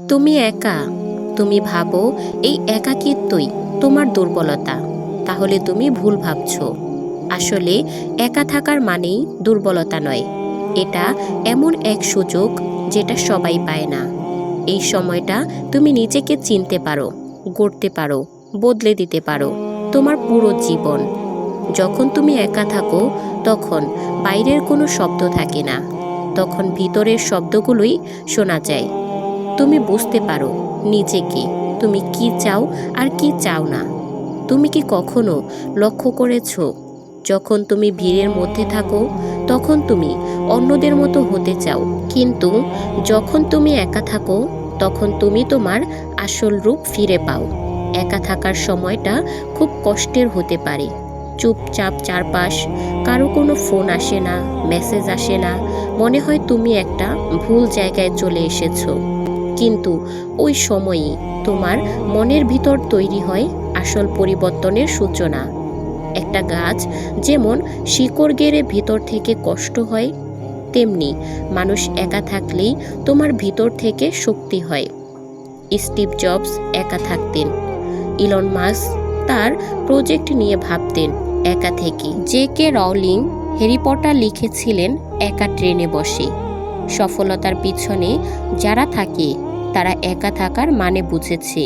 তুমি একা। তুমি ভাবো এই একাকিত্বই তোমার দুর্বলতা। তাহলে তুমি ভুল ভাবছো। আসলে একা থাকার মানেই দুর্বলতা নয়। এটা এমন এক সুযোগ যেটা সবাই পায় না। এই সময়টা তুমি নিজেকে চিনতে পারো, গড়তে পারো, বদলে দিতে পারো তোমার পুরো জীবন। যখন তুমি একা থাকো তখন বাইরের কোনো শব্দ থাকে না, তখন ভিতরের শব্দগুলোই শোনা যায়। তুমি বুঝতে পারো নিজেকে, তুমি কি চাও আর কি চাও না। তুমি কি কখনো লক্ষ্য করেছো যখন তুমি ভিড়ের মধ্যে থাকো তখন তুমি অন্যদের মতো হতে চাও, কিন্তু যখন তুমি একা থাকো তখন তুমি তোমার আসল রূপ ফিরে পাও। একা থাকার সময়টা খুব কষ্টের হতে পারে। চুপচাপ চারপাশ, কারো কোনো ফোন আসে না, মেসেজ আসে না, মনে হয় তুমি একটা ভুল জায়গায় চলে এসেছো। কিন্তু ওই সময়ই তোমার মনের ভিতর তৈরি হয় আসল পরিবর্তনের সূচনা। একটা গাছ যেমন শিকড় গেড়ে ভিতর থেকে কষ্ট হয়, তেমনি মানুষ একা থাকলেই তোমার ভিতর থেকে শক্তি হয়। স্টিভ জবস একা থাকতেন, ইলন মাস্ক তার প্রজেক্ট নিয়ে ভাবতেন একা থেকে, জে.কে. রাউলিং হ্যারি পটার লিখেছিলেন একা ট্রেনে বসে। সফলতার পিছনে যারা থাকে তারা একা থাকার মানে বুঝেছে।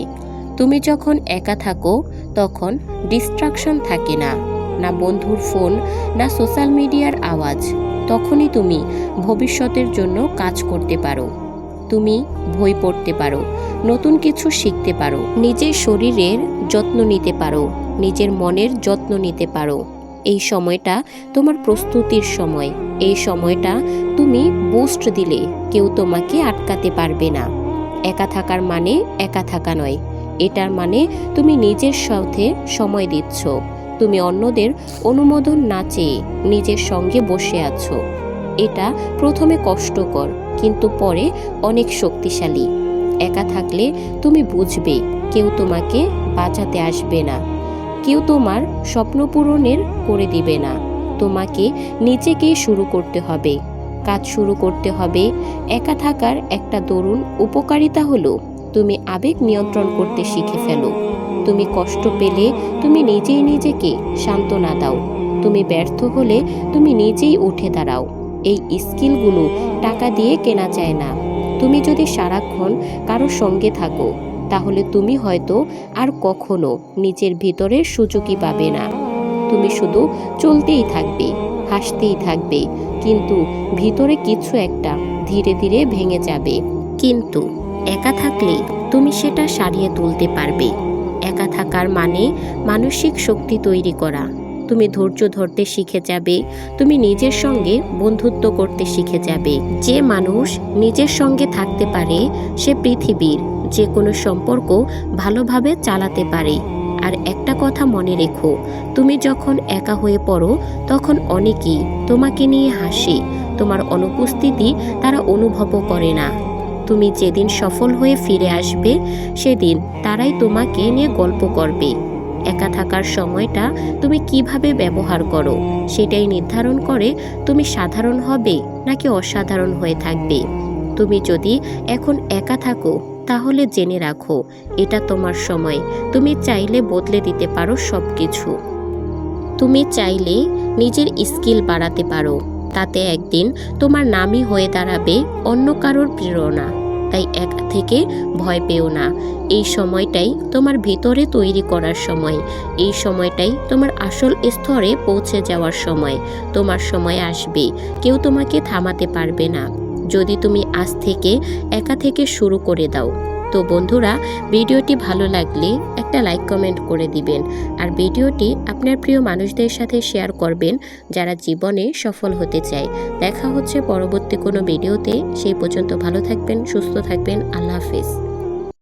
তুমি যখন একা থাকো তখন ডিস্ট্রাকশন থাকে না, না বন্ধুর ফোন, না সোশ্যাল মিডিয়ার আওয়াজ। তখনই তুমি ভবিষ্যতের জন্য কাজ করতে পারো। তুমি বই পড়তে পারো, নতুন কিছু শিখতে পারো, নিজের শরীরের যত্ন নিতে পারো, নিজের মনের যত্ন নিতে পারো। এই সময়টা তোমার প্রস্তুতির সময়। এই সময়টা তুমি বুস্ট দিলে কেউ তোমাকে আটকাতে পারবে না। একা থাকার মানে একা থাকা নয়, এটার মানে তুমি নিজের সাথে সময় দিচ্ছ। তুমি অন্যদের অনুমোদন না চেয়ে নিজের সঙ্গে বসে আছো। এটা প্রথমে কষ্টকর, কিন্তু পরে অনেক শক্তিশালী। একা থাকলে তুমি বুঝবে কেউ তোমাকে বাঁচাতে আসবে না, কেউ তোমার স্বপ্ন পূরণের করে দিবে না। তোমাকে নিজেকেই শুরু করতে হবে, কাজ শুরু করতে হবে। একা থাকার একটা দরুন উপকারিতা হলো তুমি আবেগ নিয়ন্ত্রণ করতে শিখে ফেলো। তুমি কষ্ট পেলে তুমি নিজেই নিজেকে সান্ত্বনা দাও। তুমি ব্যর্থ হলে তুমি নিজেই উঠে দাঁড়াও। এই স্কিলগুলো টাকা দিয়ে কেনা যায় না। তুমি যদি সারাক্ষণ কারো সঙ্গে থাকো তাহলে তুমি হয়তো আর কখনো নিজের ভিতরের সুযোগই পাবে না। তুমি শুধু চলতেই থাকবে, হাসতেই থাকবে, কিন্তু ভিতরে কিছু একটা ধীরে ধীরে ভেঙে যাবে। কিন্তু একা থাকলে তুমি সেটা সারিয়ে তুলতে পারবে। একা থাকার মানে মানসিক শক্তি তৈরি করা। তুমি ধৈর্য ধরতে শিখে যাবে, তুমি নিজের সঙ্গে বন্ধুত্ব করতে শিখে যাবে। যে মানুষ নিজের সঙ্গে থাকতে পারে সে পৃথিবীর যে কোনো সম্পর্ক ভালোভাবে চালাতে পারে। আর একটা কথা মনে রেখো, তুমি যখন একা হয়ে পড়ো তখন অনেকেই তোমাকে নিয়ে হাসে। তোমার অনুপস্থিতি তারা অনুভবও করে না। তুমি যেদিন সফল হয়ে ফিরে আসবে সেদিন তারাই তোমাকে নিয়ে গল্প করবে। একা থাকার সময়টা তুমি কিভাবে ব্যবহার করো সেটাই নির্ধারণ করে তুমি সাধারণ হবে নাকি অসাধারণ হয়ে থাকবে। তুমি যদি এখন একা থাকো তাহলে জেনে রাখো এটা তোমার সময়। তুমি চাইলে বদলে দিতে পারো সব কিছু। তুমি চাইলে নিজের স্কিল বাড়াতে পারো, তাতে একদিন তোমার নামই হয়ে দাঁড়াবে অন্য কারোর প্রেরণা। তাই একা থেকে ভয় পেও না। এই সময়টাই তোমার ভিতরে তৈরি করার সময়। এই সময়টাই তোমার আসল স্তরে পৌঁছে যাওয়ার সময়। তোমার সময় আসবে, কেউ তোমাকে থামাতে পারবে না যদি তুমি আজ থেকে একা থেকে শুরু করে দাও। তো বন্ধুরা, ভিডিওটি ভালো লাগলে একটা লাইক কমেন্ট করে দিবেন, আর ভিডিওটি আপনার প্রিয় মানুষদের সাথে শেয়ার করবেন যারা জীবনে সফল হতে চায়। দেখা হচ্ছে পরবর্তী কোনো ভিডিওতে। সেই পর্যন্ত ভালো থাকবেন, সুস্থ থাকবেন। আল্লাহ হাফেজ।